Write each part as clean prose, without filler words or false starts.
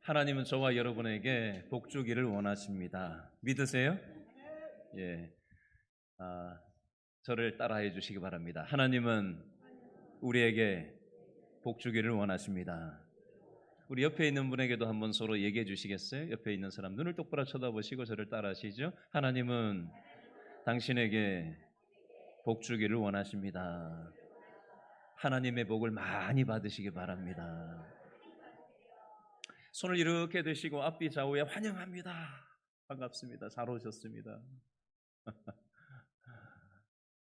하나님은 저와 여러분에게 복 주기를 원하십니다. 믿으세요? 예. 저를 따라해 주시기 바랍니다. 하나님은 우리에게 복 주기를 원하십니다. 우리 옆에 있는 분에게도 한번 서로 얘기해 주시겠어요? 옆에 있는 사람 눈을 똑바로 쳐다보시고 저를 따라하시죠. 하나님은 당신에게 복 주기를 원하십니다. 하나님의 복을 많이 받으시기 바랍니다. 손을 이렇게 드시고 앞뒤 좌우에 환영합니다. 반갑습니다. 잘 오셨습니다.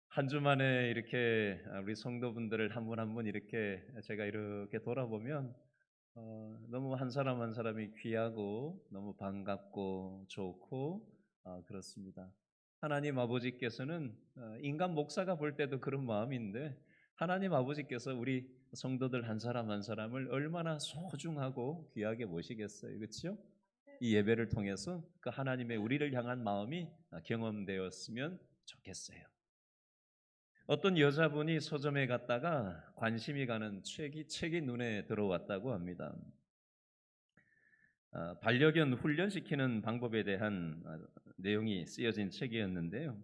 한 주 만에 이렇게 우리 성도분들을 한 분 한 분 이렇게 제가 이렇게 돌아보면 너무 한 사람 한 사람이 귀하고 너무 반갑고 좋고 그렇습니다. 하나님 아버지께서는 인간 목사가 볼 때도 그런 마음인데 하나님 아버지께서 우리 성도들 한 사람 한 사람을 얼마나 소중하고 귀하게 보시겠어요. 그렇죠? 이 예배를 통해서 그 하나님의 우리를 향한 마음이 경험되었으면 좋겠어요. 어떤 여자분이 서점에 갔다가 관심이 가는 책이 눈에 들어왔다고 합니다. 반려견 훈련시키는 방법에 대한 내용이 쓰여진 책이었는데요.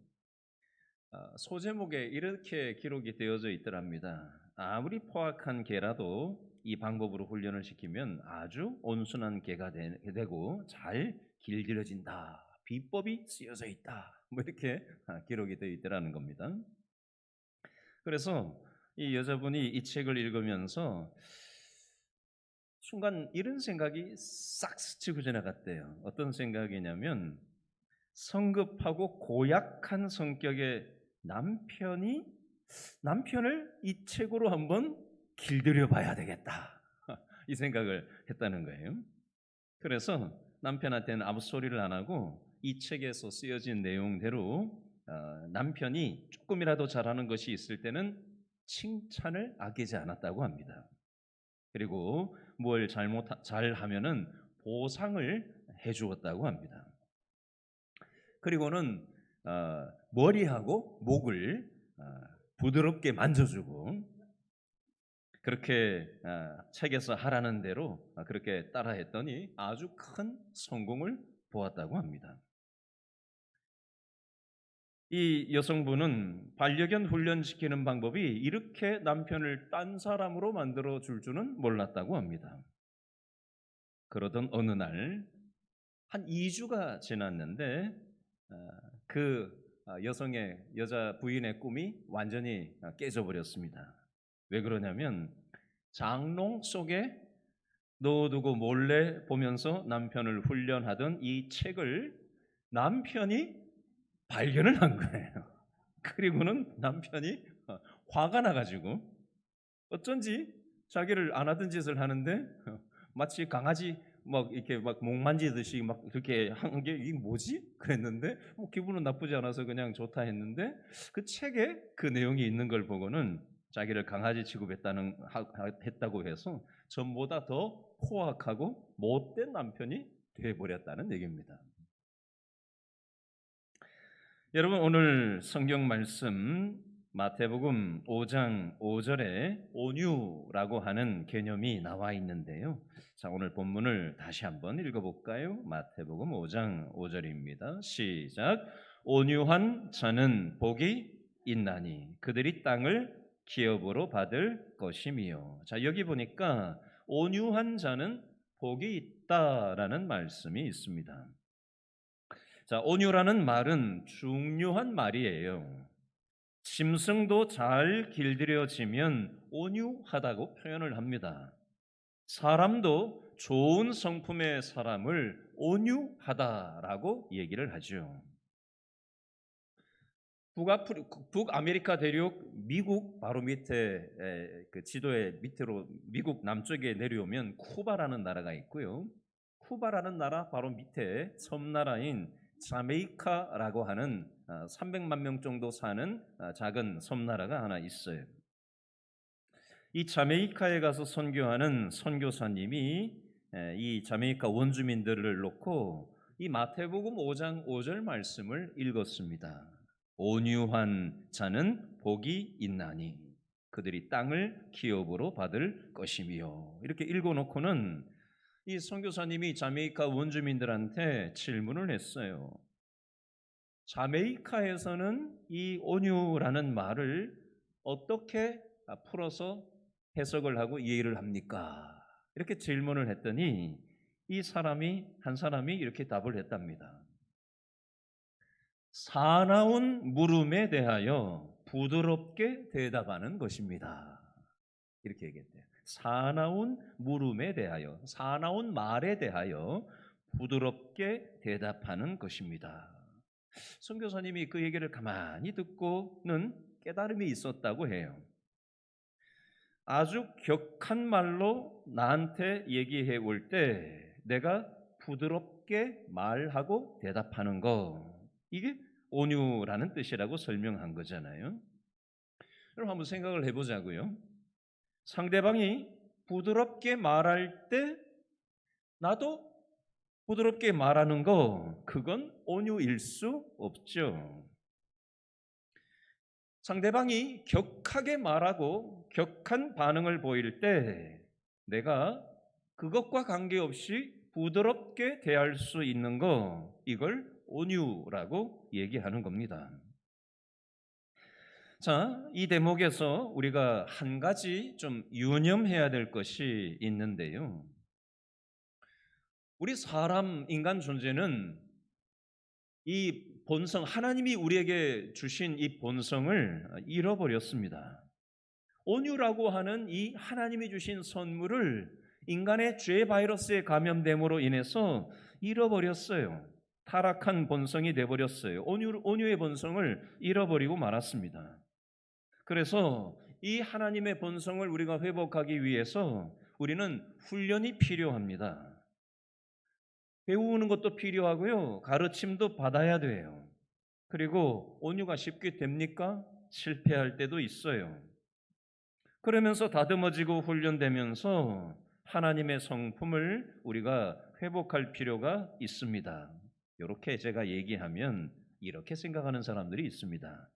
소제목에 이렇게 기록이 되어져 있더랍니다. 아무리 포악한 개라도 이 방법으로 훈련을 시키면 아주 온순한 개가 되고 잘 길들여진다. 비법이 쓰여져 있다. 뭐 이렇게 기록이 되어 있더라는 겁니다. 그래서 이 여자분이 이 책을 읽으면서 순간 이런 생각이 싹 스치고 지나갔대요. 어떤 생각이냐면 성급하고 고약한 성격의 남편을 이 책으로 한번 길들여 봐야 되겠다. 이 생각을 했다는 거예요. 그래서 남편한테는 아무 소리를 안 하고 이 책에서 쓰여진 내용대로 남편이 조금이라도 잘하는 것이 있을 때는 칭찬을 아끼지 않았다고 합니다. 그리고 뭘 잘하면은 보상을 해주었다고 합니다. 그리고는 머리하고 목을 부드럽게 만져주고 그렇게 책에서 하라는 대로 그렇게 따라했더니 아주 큰 성공을 보았다고 합니다. 이 여성분은 반려견 훈련시키는 방법이 이렇게 남편을 딴 사람으로 만들어 줄 줄은 몰랐다고 합니다. 그러던 어느 날 한 2주가 지났는데 그 여자 부인의 꿈이 완전히 깨져버렸습니다. 왜 그러냐면 장롱 속에 넣어두고 몰래 보면서 남편을 훈련하던 이 책을 남편이 발견을 한 거예요. 그리고는 남편이 화가 나가지고 어쩐지 자기를 안 하던 짓을 하는데 마치 강아지 막 이렇게 막 목 만지듯이 막 그렇게 한 게 이게 뭐지? 그랬는데 뭐 기분은 나쁘지 않아서 그냥 좋다 했는데 그 책에 그 내용이 있는 걸 보고는 자기를 강아지 했다고 해서 전보다 더 포악하고 못된 남편이 되어버렸다는 얘기입니다. 여러분 오늘 성경 말씀 마태복음 5장 5절에 온유라고 하는 개념이 나와 있는데요. 자, 오늘 본문을 다시 한번 읽어볼까요? 마태복음 5장 5절입니다. 시작. 온유한 자는 복이 있나니 그들이 땅을 기업으로 받을 것이미요. 자, 여기 보니까 온유한 자는 복이 있다라는 말씀이 있습니다. 자, 온유라는 말은 중요한 말이에요. 짐승도 잘 길들여지면 온유하다고 표현을 합니다. 사람도 좋은 성품의 사람을 온유하다라고 얘기를 하죠. 북아메리카 대륙 미국 바로 밑에 그 지도의 밑으로 미국 남쪽에 내려오면 쿠바라는 나라가 있고요. 쿠바라는 나라 바로 밑에 섬나라인 자메이카라고 하는 300만 명 정도 사는 작은 섬나라가 하나 있어요. 이 자메이카에 가서 선교하는 선교사님이 이 자메이카 원주민들을 놓고 이 마태복음 5장 5절 말씀을 읽었습니다. 온유한 자는 복이 있나니 그들이 땅을 기업으로 받을 것이며 이렇게 읽어놓고는 이 선교사님이 자메이카 원주민들한테 질문을 했어요. 자메이카에서는 이 온유라는 말을 어떻게 풀어서 해석을 하고 이해를 합니까? 이렇게 질문을 했더니 한 사람이 이렇게 답을 했답니다. 사나운 물음에 대하여 부드럽게 대답하는 것입니다. 이렇게 얘기했대요. 사나운 물음에 대하여, 사나운 말에 대하여 부드럽게 대답하는 것입니다. 선교사님이 그 얘기를 가만히 듣고는 깨달음이 있었다고 해요. 아주 격한 말로 나한테 얘기해 올 때 내가 부드럽게 말하고 대답하는 거, 이게 온유라는 뜻이라고 설명한 거잖아요. 여러분 한번 생각을 해보자고요. 상대방이 부드럽게 말할 때 나도 부드럽게 말하는 거, 그건 온유일 수 없죠. 상대방이 격하게 말하고 격한 반응을 보일 때 내가 그것과 관계없이 부드럽게 대할 수 있는 거, 이걸 온유라고 얘기하는 겁니다. 자, 이 대목에서 우리가 한 가지 좀 유념해야 될 것이 있는데요. 우리 사람, 인간 존재는 이 본성, 하나님이 우리에게 주신 이 본성을 잃어버렸습니다. 온유라고 하는 이 하나님이 주신 선물을 인간의 죄 바이러스에 감염됨으로 인해서 잃어버렸어요. 타락한 본성이 되어버렸어요. 온유의 본성을 잃어버리고 말았습니다. 그래서 이 하나님의 본성을 우리가 회복하기 위해서 우리는 훈련이 필요합니다. 배우는 것도 필요하고요. 가르침도 받아야 돼요. 그리고 온유가 쉽게 됩니까? 실패할 때도 있어요. 그러면서 다듬어지고 훈련되면서 하나님의 성품을 우리가 회복할 필요가 있습니다. 이렇게 제가 얘기하면 이렇게 생각하는 사람들이 있습니다.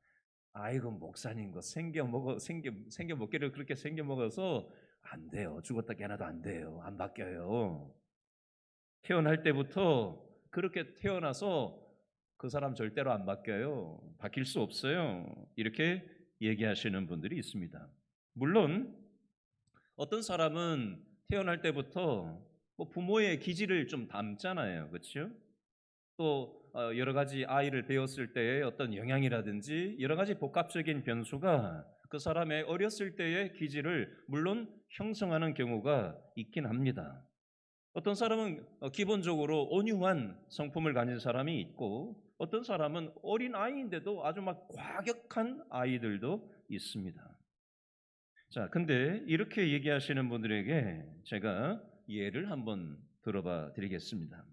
아이고 목사님 거 생겨 먹기를 그렇게 생겨 먹어서 안 돼요. 죽었다 깨어나도 안 돼요. 안 바뀌어요. 태어날 때부터 그렇게 태어나서 그 사람 절대로 안 바뀌어요. 바뀔 수 없어요. 이렇게 얘기하시는 분들이 있습니다. 물론 어떤 사람은 태어날 때부터 부모의 기질을 좀 담잖아요. 그렇죠? 또 여러 가지 아이를 배웠을 때의 어떤 영향이라든지 여러 가지 복합적인 변수가 그 사람의 어렸을 때의 기질을 물론 형성하는 경우가 있긴 합니다. 어떤 사람은 기본적으로 온유한 성품을 가진 사람이 있고 어떤 사람은 어린 아이인데도 아주 막 과격한 아이들도 있습니다. 자, 근데 이렇게 얘기하시는 분들에게 제가 예를 한번 들어봐 드리겠습니다.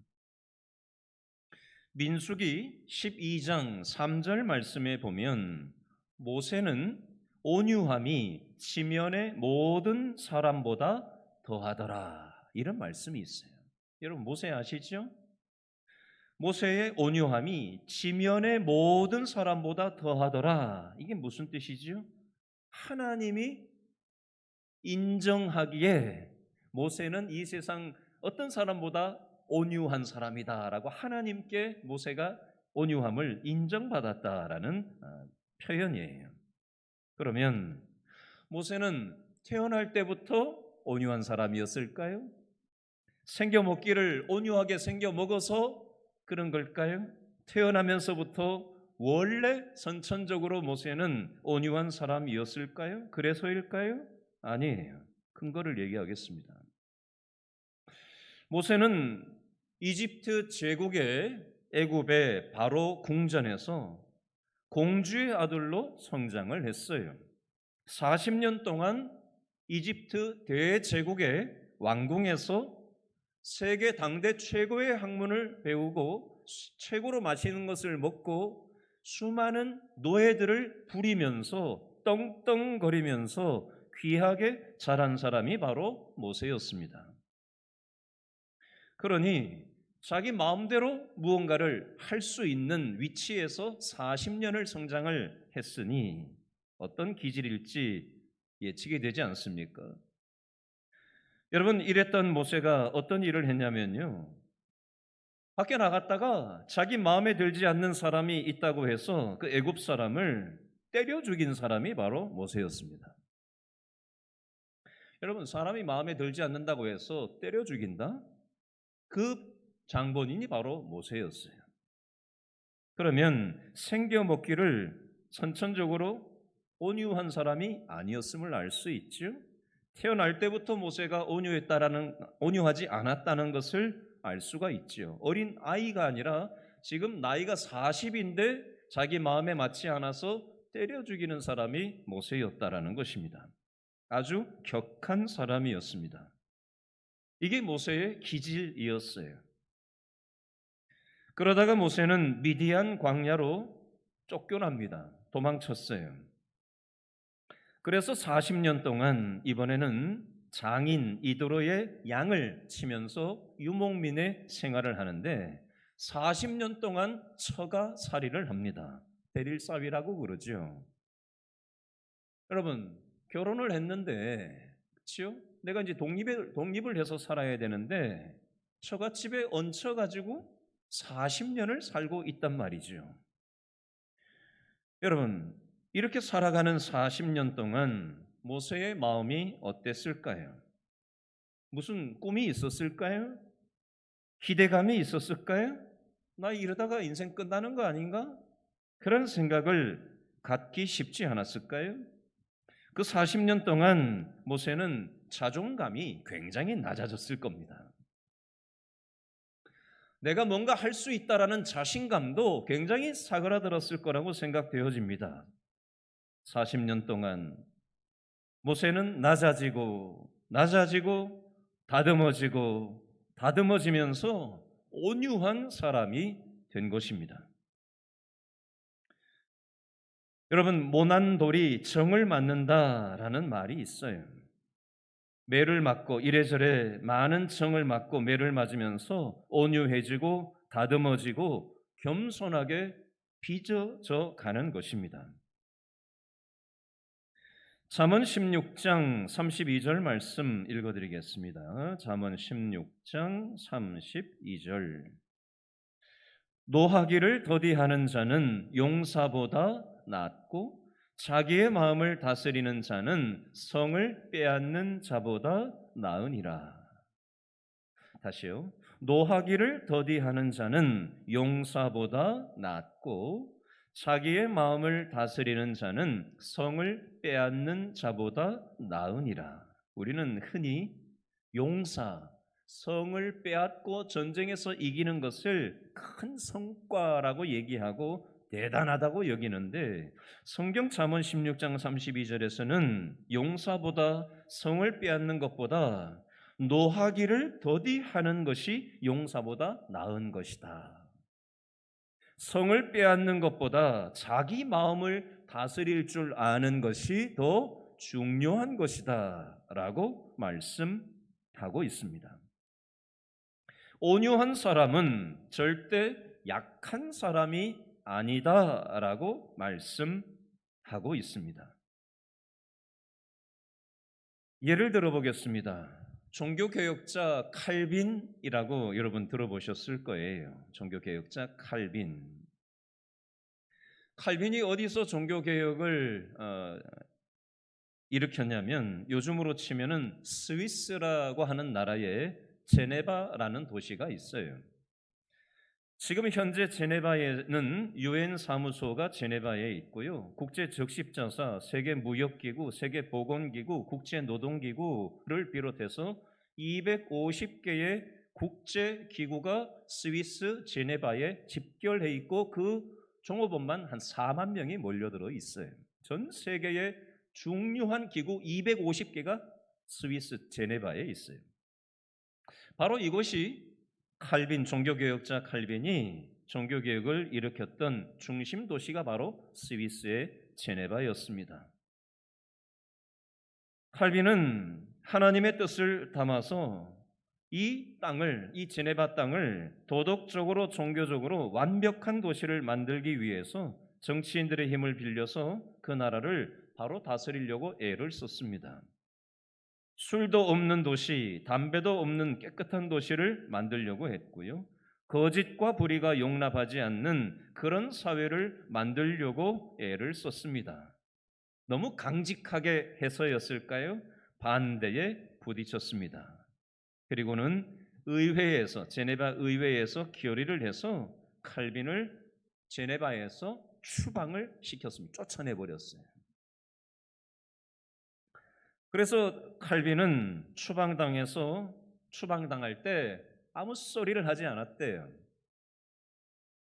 민수기 12장 3절 말씀에 보면 모세는 온유함이 지면의 모든 사람보다 더하더라, 이런 말씀이 있어요. 여러분 모세 아시죠? 모세의 온유함이 지면의 모든 사람보다 더하더라. 이게 무슨 뜻이죠? 하나님이 인정하기에 모세는 이 세상 어떤 사람보다 온유한 사람이다라고 하나님께 모세가 온유함을 인정받았다라는 표현이에요. 그러면 모세는 태어날 때부터 온유한 사람이었을까요? 생겨 먹기를 온유하게 생겨 먹어서 그런 걸까요? 태어나면서부터 원래 선천적으로 모세는 온유한 사람이었을까요? 그래서일까요? 아니에요. 근거를 얘기하겠습니다. 모세는 이집트 제국의 애굽의 바로 궁전에서 공주의 아들로 성장을 했어요. 40년 동안 이집트 대제국의 왕궁에서 세계 당대 최고의 학문을 배우고 최고로 맛있는 것을 먹고 수많은 노예들을 부리면서 떵떵거리면서 귀하게 자란 사람이 바로 모세였습니다. 그러니 자기 마음대로 무언가를 할 수 있는 위치에서 40년을 성장을 했으니 어떤 기질일지 예측이 되지 않습니까? 여러분, 이랬던 모세가 어떤 일을 했냐면요. 밖에 나갔다가 자기 마음에 들지 않는 사람이 있다고 해서 그 애굽 사람을 때려 죽인 사람이 바로 모세였습니다. 여러분, 사람이 마음에 들지 않는다고 해서 때려 죽인다? 그 장본인이 바로 모세였어요. 그러면 생겨 먹기를 선천적으로 온유한 사람이 아니었음을 알 수 있죠. 태어날 때부터 모세가 온유하지 않았다는 것을 알 수가 있죠. 어린 아이가 아니라 지금 나이가 40인데 자기 마음에 맞지 않아서 때려 죽이는 사람이 모세였다라는 것입니다. 아주 격한 사람이었습니다. 이게 모세의 기질이었어요. 그러다가 모세는 미디안 광야로 쫓겨납니다. 도망쳤어요. 그래서 40년 동안 이번에는 장인 이도로의 양을 치면서 유목민의 생활을 하는데 40년 동안 처가살이를 합니다. 베릴사위라고 그러죠. 여러분, 결혼을 했는데, 그렇죠? 내가 이제 독립을 해서 살아야 되는데 처갓집에 얹혀가지고 40년을 살고 있단 말이죠. 여러분, 이렇게 살아가는 40년 동안 모세의 마음이 어땠을까요? 무슨 꿈이 있었을까요? 기대감이 있었을까요? 나 이러다가 인생 끝나는 거 아닌가? 그런 생각을 갖기 쉽지 않았을까요? 그 40년 동안 모세는 자존감이 굉장히 낮아졌을 겁니다. 내가 뭔가 할 수 있다라는 자신감도 굉장히 사그라들었을 거라고 생각되어집니다. 40년 동안 모세는 낮아지고 다듬어지면서 온유한 사람이 된 것입니다. 여러분, 모난 돌이 정을 맞는다라는 말이 있어요. 매를 맞고 이래저래 많은 정을 맞고 매를 맞으면서 온유해지고 다듬어지고 겸손하게 빚어져 가는 것입니다. 잠언 16장 32절 말씀 읽어드리겠습니다. 잠언 16장 32절. 노하기를 더디하는 자는 용사보다 낫고 자기의 마음을 다스리는 자는 성을 빼앗는 자보다 나으니라. 다시요. 노하기를 더디하는 자는 용사보다 낫고 자기의 마음을 다스리는 자는 성을 빼앗는 자보다 나으니라. 우리는 흔히 용사, 성을 빼앗고 전쟁에서 이기는 것을 큰 성과라고 얘기하고 대단하다고 여기는데 성경 잠언 16장 32절에서는 용사보다 성을 빼앗는 것보다 노하기를 더디하는 것이 용사보다 나은 것이다. 성을 빼앗는 것보다 자기 마음을 다스릴 줄 아는 것이 더 중요한 것이다 라고 말씀하고 있습니다. 온유한 사람은 절대 약한 사람이 아니다라고 말씀하고 있습니다. 예를 들어보겠습니다. 종교개혁자 칼빈이라고 여러분 들어보셨을 거예요. 종교개혁자 칼빈. 칼빈이 어디서 종교개혁을 일으켰냐면 요즘으로 치면은 스위스라고 하는 나라에 제네바라는 도시가 있어요. 지금 현재 제네바에는 유엔 사무소가 제네바에 있고요. 국제적십자사, 세계무역기구, 세계보건기구, 국제노동기구를 비롯해서 250개의 국제기구가 스위스 제네바에 집결해 있고 그 종업원만 한 4만 명이 몰려들어 있어요. 전 세계의 중요한 기구 250개가 스위스 제네바에 있어요. 바로 이곳이 종교개혁자 칼빈이 종교개혁을 일으켰던 중심 도시가 바로 스위스의 제네바였습니다. 칼빈은 하나님의 뜻을 담아서 이 제네바 땅을 도덕적으로 종교적으로 완벽한 도시를 만들기 위해서 정치인들의 힘을 빌려서 그 나라를 바로 다스리려고 애를 썼습니다. 술도 없는 도시, 담배도 없는 깨끗한 도시를 만들려고 했고요. 거짓과 불의가 용납하지 않는 그런 사회를 만들려고 애를 썼습니다. 너무 강직하게 해서였을까요? 반대에 부딪혔습니다. 그리고는 제네바 의회에서 결의를 해서 칼빈을 제네바에서 추방을 시켰습니다. 쫓아내 버렸어요. 그래서 칼빈은 추방당할 때 아무 소리를 하지 않았대요.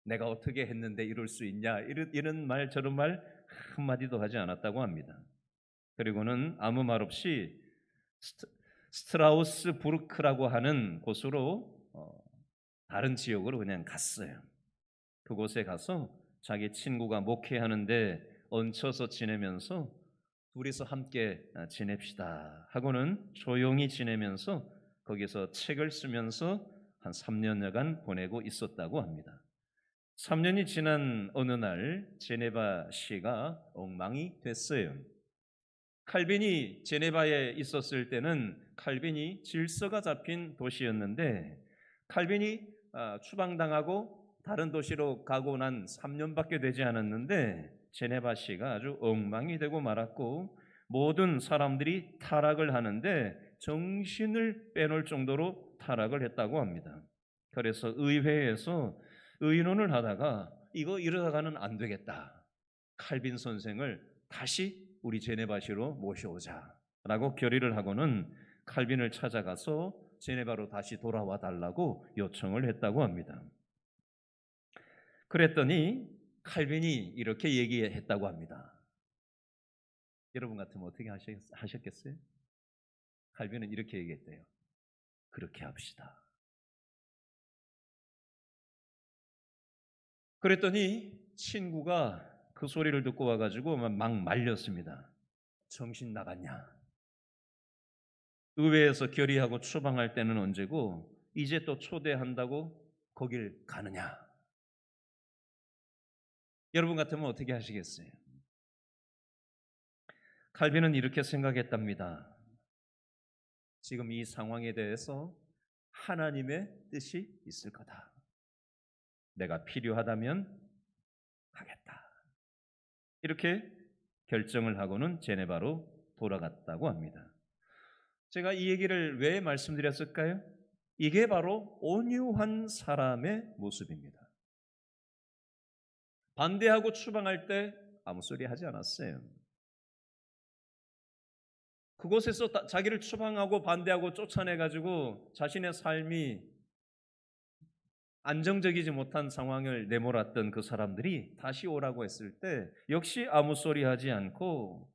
내가 어떻게 했는데 이럴 수 있냐, 이런 말 저런 말 한마디도 하지 않았다고 합니다. 그리고는 아무 말 없이 스트라우스부르크라고 하는 곳으로 다른 지역으로 그냥 갔어요. 그곳에 가서 자기 친구가 목회하는데 얹혀서 지내면서 둘이서 함께 지냅시다 하고는 조용히 지내면서 거기서 책을 쓰면서 한 3년여간 보내고 있었다고 합니다. 3년이 지난 어느 날 제네바시가 엉망이 됐어요. 칼빈이 제네바에 있었을 때는 칼빈이 질서가 잡힌 도시였는데 칼빈이 추방당하고 다른 도시로 가고 난 3년밖에 되지 않았는데 제네바시가 아주 엉망이 되고 말았고 모든 사람들이 타락을 하는데 정신을 빼놓을 정도로 타락을 했다고 합니다. 그래서 의회에서 의논을 하다가 이러다가는 안 되겠다. 칼빈 선생을 다시 우리 제네바시로 모셔오자라고 결의를 하고는 칼빈을 찾아가서 제네바로 다시 돌아와 달라고 요청을 했다고 합니다. 그랬더니 칼빈이 이렇게 얘기했다고 합니다. 여러분 같으면 어떻게 하셨겠어요? 칼빈은 이렇게 얘기했대요. 그렇게 합시다. 그랬더니 친구가 그 소리를 듣고 와가지고 막 말렸습니다. 정신 나갔냐? 의회에서 결의하고 추방할 때는 언제고 이제 또 초대한다고 거길 가느냐? 여러분 같으면 어떻게 하시겠어요? 칼빈은 이렇게 생각했답니다. 지금 이 상황에 대해서 하나님의 뜻이 있을 거다. 내가 필요하다면 하겠다. 이렇게 결정을 하고는 제네바로 돌아갔다고 합니다. 제가 이 얘기를 왜 말씀드렸을까요? 이게 바로 온유한 사람의 모습입니다. 반대하고 추방할 때 아무 소리 하지 않았어요. 그곳에서 자기를 추방하고 반대하고 쫓아내가지고 자신의 삶이 안정적이지 못한 상황을 내몰았던 그 사람들이 다시 오라고 했을 때 역시 아무 소리 하지 않고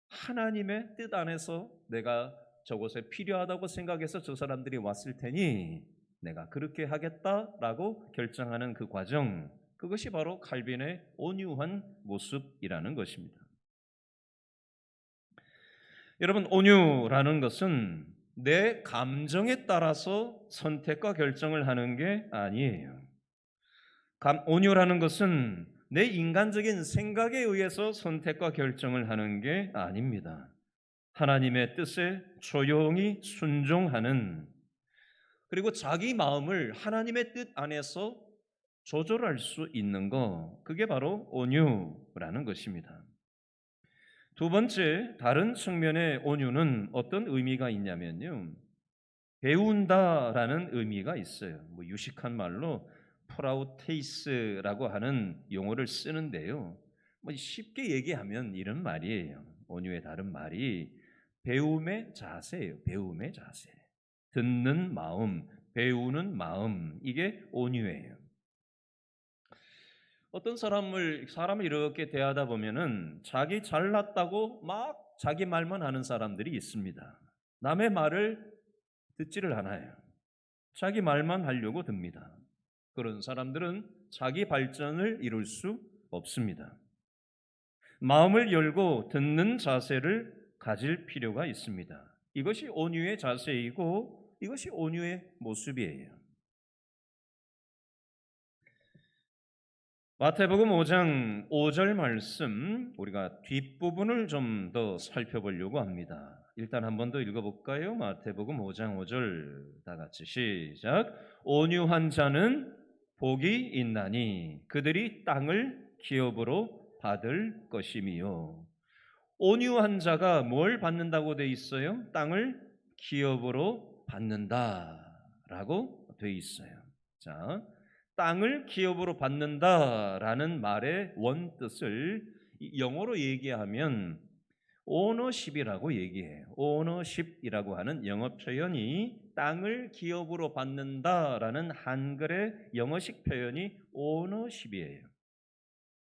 하나님의 뜻 안에서 내가 저곳에 필요하다고 생각해서 저 사람들이 왔을 테니 내가 그렇게 하겠다라고 결정하는 그 과정, 그것이 바로 칼빈의 온유한 모습이라는 것입니다. 여러분, 온유라는 것은 내 감정에 따라서 선택과 결정을 하는 게 아니에요. 온유라는 것은 내 인간적인 생각에 의해서 선택과 결정을 하는 게 아닙니다. 하나님의 뜻에 조용히 순종하는, 그리고 자기 마음을 하나님의 뜻 안에서 조절할 수 있는 거, 그게 바로 온유라는 것입니다. 두 번째, 다른 측면의 온유는 어떤 의미가 있냐면요, 배운다라는 의미가 있어요. 유식한 말로 프라우테이스라고 하는 용어를 쓰는데요. 쉽게 얘기하면 이런 말이에요. 온유의 다른 말이 배움의 자세예요. 배움의 자세. 듣는 마음, 배우는 마음, 이게 온유예요. 어떤 사람을 이렇게 대하다 보면은 자기 잘났다고 막 자기 말만 하는 사람들이 있습니다. 남의 말을 듣지를 않아요. 자기 말만 하려고 듭니다. 그런 사람들은 자기 발전을 이룰 수 없습니다. 마음을 열고 듣는 자세를 가질 필요가 있습니다. 이것이 온유의 자세이고 이것이 온유의 모습이에요. 마태복음 5장 5절 말씀, 우리가 뒷부분을 좀 더 살펴보려고 합니다. 일단 한 번 더 읽어볼까요? 마태복음 5장 5절 다 같이 시작. 온유한 자는 복이 있나니 그들이 땅을 기업으로 받을 것임이요. 온유한 자가 뭘 받는다고 돼 있어요? 땅을 기업으로 받는다라고 돼 있어요. 자, 땅을 기업으로 받는다라는 말의 원뜻을 영어로 얘기하면 ownership이라고 얘기해요. ownership이라고 하는 영어 표현이 땅을 기업으로 받는다라는 한글의 영어식 표현이 ownership이에요.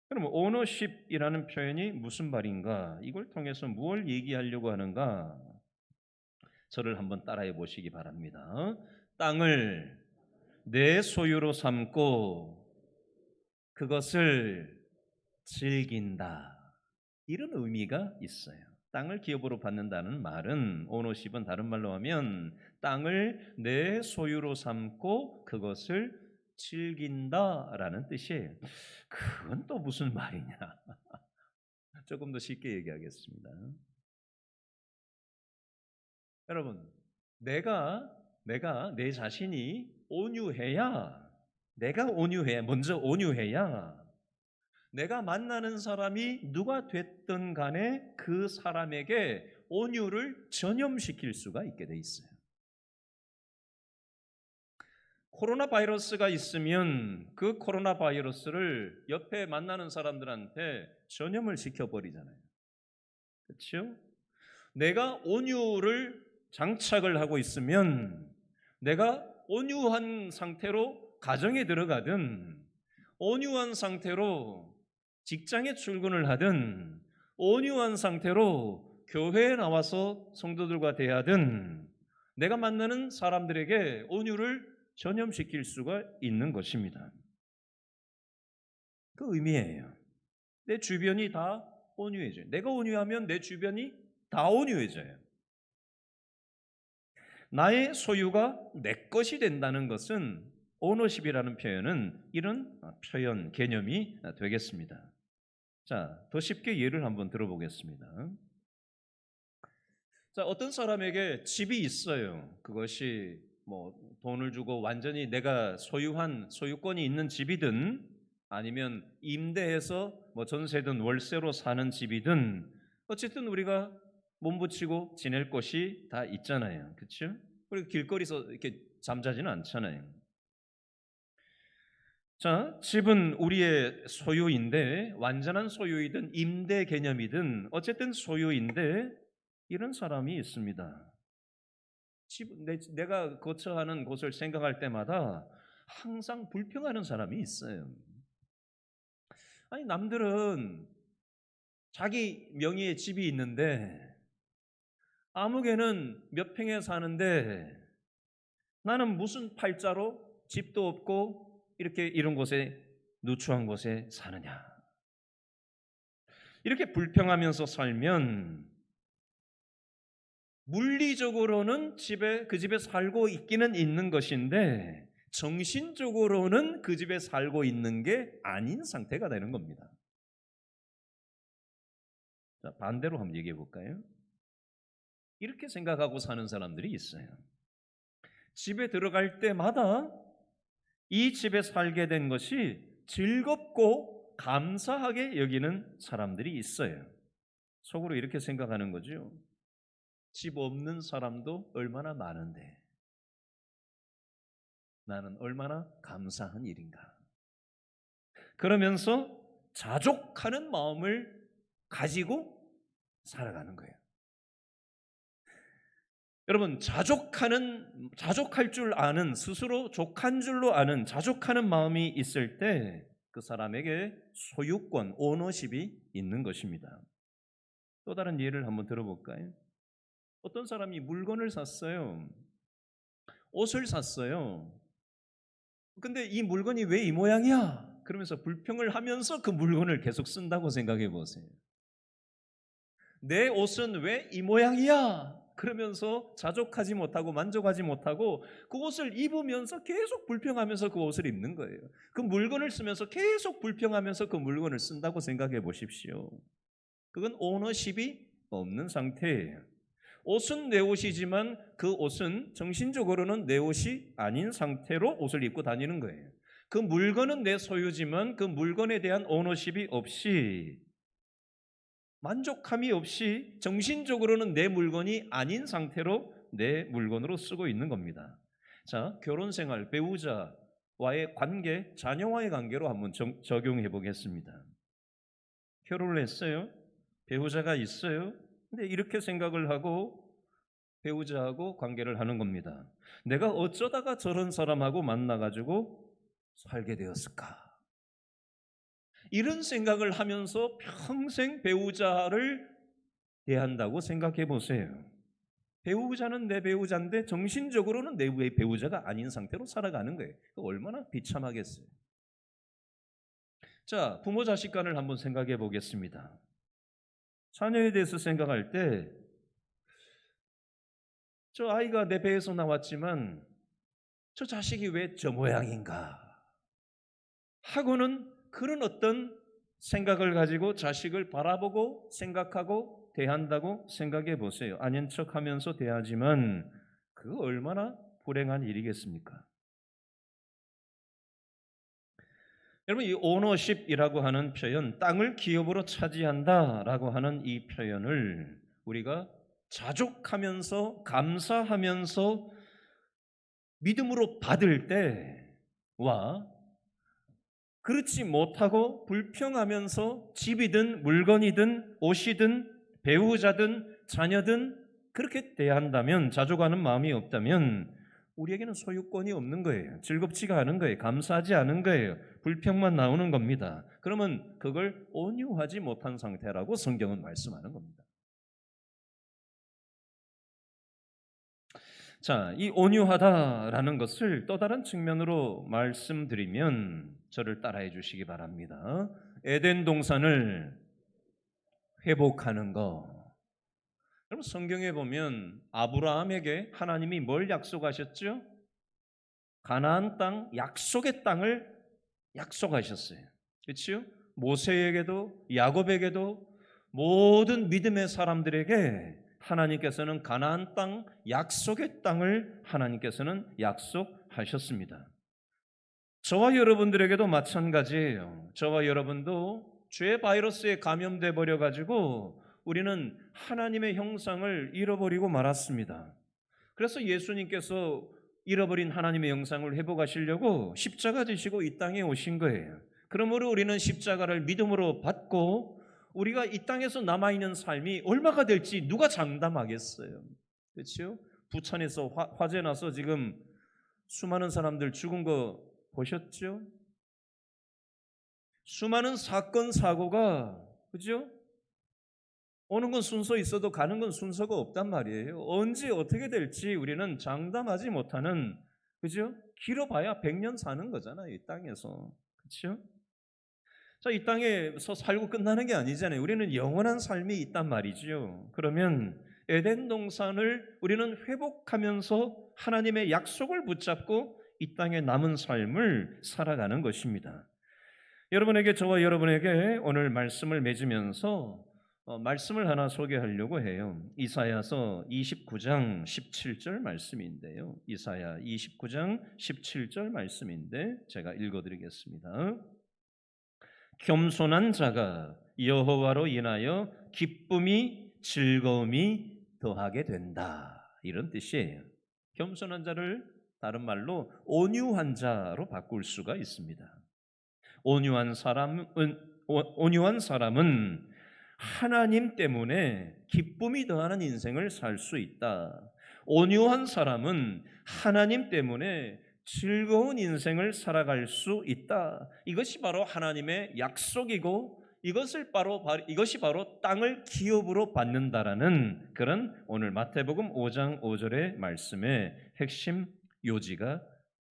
그럼 ownership이라는 표현이 무슨 말인가? 이걸 통해서 무엇을 얘기하려고 하는가? 저를 한번 따라해 보시기 바랍니다. 땅을 내 소유로 삼고 그것을 즐긴다. 이런 의미가 있어요. 땅을 기업으로 받는다는 말은 오너십은 다른 말로 하면 땅을 내 소유로 삼고 그것을 즐긴다라는 뜻이에요. 그건 또 무슨 말이냐? 조금 더 쉽게 얘기하겠습니다. 여러분, 내가 내 자신이 먼저 온유해야 내가 만나는 사람이 누가 됐든 간에 그 사람에게 온유를 전염시킬 수가 있게 돼 있어요. 코로나 바이러스가 있으면 그 코로나 바이러스를 옆에 만나는 사람들한테 전염을 시켜버리잖아요. 그렇죠? 내가 온유를 장착을 하고 있으면 내가 온유한 상태로 가정에 들어가든 온유한 상태로 직장에 출근을 하든 온유한 상태로 교회에 나와서 성도들과 대하든 내가 만나는 사람들에게 온유를 전염시킬 수가 있는 것입니다. 그 의미예요. 내 주변이 다 온유해져요. 내가 온유하면 내 주변이 다 온유해져요. 나의 소유가 내 것이 된다는 것은 오너십이라는 표현은 이런 표현, 개념이 되겠습니다. 자, 더 쉽게 예를 한번 들어보겠습니다. 자, 어떤 사람에게 집이 있어요. 그것이 돈을 주고 완전히 내가 소유한 소유권이 있는 집이든 아니면 임대해서 전세든 월세로 사는 집이든 어쨌든 우리가 몸붙이고 지낼 곳이 다 있잖아요. 그렇죠? 그리고 길거리에서 이렇게 잠자지는 않잖아요. 자, 집은 우리의 소유인데 완전한 소유이든 임대 개념이든 어쨌든 소유인데 이런 사람이 있습니다. 내가 거처하는 곳을 생각할 때마다 항상 불평하는 사람이 있어요. 아니, 남들은 자기 명의의 집이 있는데 아무개는 몇 평에 사는데 나는 무슨 팔자로 집도 없고 이렇게 이런 곳에 누추한 곳에 사느냐. 이렇게 불평하면서 살면 물리적으로는 그 집에 살고 있기는 있는 것인데 정신적으로는 그 집에 살고 있는 게 아닌 상태가 되는 겁니다. 자, 반대로 한번 얘기해 볼까요? 이렇게 생각하고 사는 사람들이 있어요. 집에 들어갈 때마다 이 집에 살게 된 것이 즐겁고 감사하게 여기는 사람들이 있어요. 속으로 이렇게 생각하는 거죠. 집 없는 사람도 얼마나 많은데 나는 얼마나 감사한 일인가. 그러면서 자족하는 마음을 가지고 살아가는 거예요. 여러분, 자족할 줄 아는, 스스로 족한 줄로 아는 자족하는 마음이 있을 때 그 사람에게 소유권, 오너십이 있는 것입니다. 또 다른 예를 한번 들어볼까요? 어떤 사람이 물건을 샀어요. 옷을 샀어요. 근데 이 물건이 왜 이 모양이야? 그러면서 불평을 하면서 그 물건을 계속 쓴다고 생각해 보세요. 내 옷은 왜 이 모양이야? 그러면서 자족하지 못하고 만족하지 못하고 그 옷을 입으면서 계속 불평하면서 그 옷을 입는 거예요. 그 물건을 쓰면서 계속 불평하면서 그 물건을 쓴다고 생각해 보십시오. 그건 오너십이 없는 상태예요. 옷은 내 옷이지만 그 옷은 정신적으로는 내 옷이 아닌 상태로 옷을 입고 다니는 거예요. 그 물건은 내 소유지만 그 물건에 대한 오너십이 없이, 만족함이 없이 정신적으로는 내 물건이 아닌 상태로 내 물건으로 쓰고 있는 겁니다. 자, 결혼 생활, 배우자와의 관계, 자녀와의 관계로 한번 적용해 보겠습니다. 결혼을 했어요. 배우자가 있어요. 근데 이렇게 생각을 하고 배우자하고 관계를 하는 겁니다. 내가 어쩌다가 저런 사람하고 만나가지고 살게 되었을까? 이런 생각을 하면서 평생 배우자를 대한다고 생각해 보세요. 배우자는 내 배우자인데 정신적으로는 내 배우자가 아닌 상태로 살아가는 거예요. 얼마나 비참하겠어요. 자, 부모 자식 간을 한번 생각해 보겠습니다. 자녀에 대해서 생각할 때 저 아이가 내 배에서 나왔지만 저 자식이 왜 저 모양인가 하고는 그런 어떤 생각을 가지고 자식을 바라보고 생각하고 대한다고 생각해 보세요. 아닌 척하면서 대하지만 그 얼마나 불행한 일이겠습니까? 여러분, 이 오너십이라고 하는 표현, 땅을 기업으로 차지한다라고 하는 이 표현을 우리가 자족하면서 감사하면서 믿음으로 받을 때와 그렇지 못하고 불평하면서 집이든 물건이든 옷이든 배우자든 자녀든 그렇게 대한다면, 자족하는 마음이 없다면 우리에게는 소유권이 없는 거예요. 즐겁지가 않은 거예요. 감사하지 않은 거예요. 불평만 나오는 겁니다. 그러면 그걸 온유하지 못한 상태라고 성경은 말씀하는 겁니다. 자, 이 온유하다라는 것을 또 다른 측면으로 말씀드리면 저를 따라해 주시기 바랍니다. 에덴 동산을 회복하는 거. 여러분, 성경에 보면 아브라함에게 하나님이 뭘 약속하셨죠? 가나안 땅, 약속의 땅을 약속하셨어요. 그렇죠? 모세에게도 야곱에게도 모든 믿음의 사람들에게 하나님께서는 가나안 땅, 약속의 땅을 하나님께서는 약속하셨습니다. 저와 여러분들에게도 마찬가지예요. 저와 여러분도 죄 바이러스에 감염돼 버려 가지고 우리는 하나님의 형상을 잃어버리고 말았습니다. 그래서 예수님께서 잃어버린 하나님의 형상을 회복하시려고 십자가 지시고 이 땅에 오신 거예요. 그러므로 우리는 십자가를 믿음으로 받고 우리가 이 땅에서 남아있는 삶이 얼마가 될지 누가 장담하겠어요. 그렇죠? 부천에서 화재 나서 지금 수많은 사람들 죽은 거 보셨죠? 수많은 사건 사고가, 그죠? 오는 건 순서 있어도 가는 건 순서가 없단 말이에요. 언제 어떻게 될지 우리는 장담하지 못하는, 그죠? 길어봐야 100년 사는 거잖아요, 이 땅에서. 그렇죠? 자, 이 땅에서 살고 끝나는 게 아니잖아요. 우리는 영원한 삶이 있단 말이죠. 그러면 에덴 동산을 우리는 회복하면서 하나님의 약속을 붙잡고 이 땅에 남은 삶을 살아가는 것입니다. 여러분에게, 저와 여러분에게 오늘 말씀을 맺으면서 말씀을 하나 소개하려고 해요. 이사야서 29장 17절 말씀인데요. 이사야 29장 17절 말씀인데 제가 읽어드리겠습니다. 겸손한 자가 여호와로 인하여 기쁨이 즐거움이 더하게 된다, 이런 뜻이에요. 겸손한 자를 다른 말로 온유한 자로 바꿀 수가 있습니다. 온유한 사람은 하나님 때문에 기쁨이 더하는 인생을 살 수 있다. 온유한 사람은 하나님 때문에 즐거운 인생을 살아갈 수 있다. 이것이 바로 하나님의 약속이고 이것이 바로 땅을 기업으로 받는다라는 그런 오늘 마태복음 5장 5절의 말씀의 핵심 요지가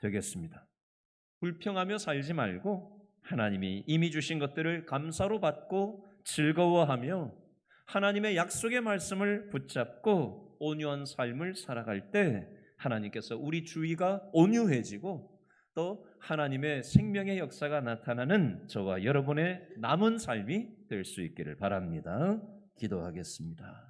되겠습니다. 불평하며 살지 말고 하나님이 이미 주신 것들을 감사로 받고 즐거워하며 하나님의 약속의 말씀을 붙잡고 온유한 삶을 살아갈 때 하나님께서 우리 주위가 온유해지고 또 하나님의 생명의 역사가 나타나는 저와 여러분의 남은 삶이 될 수 있기를 바랍니다. 기도하겠습니다.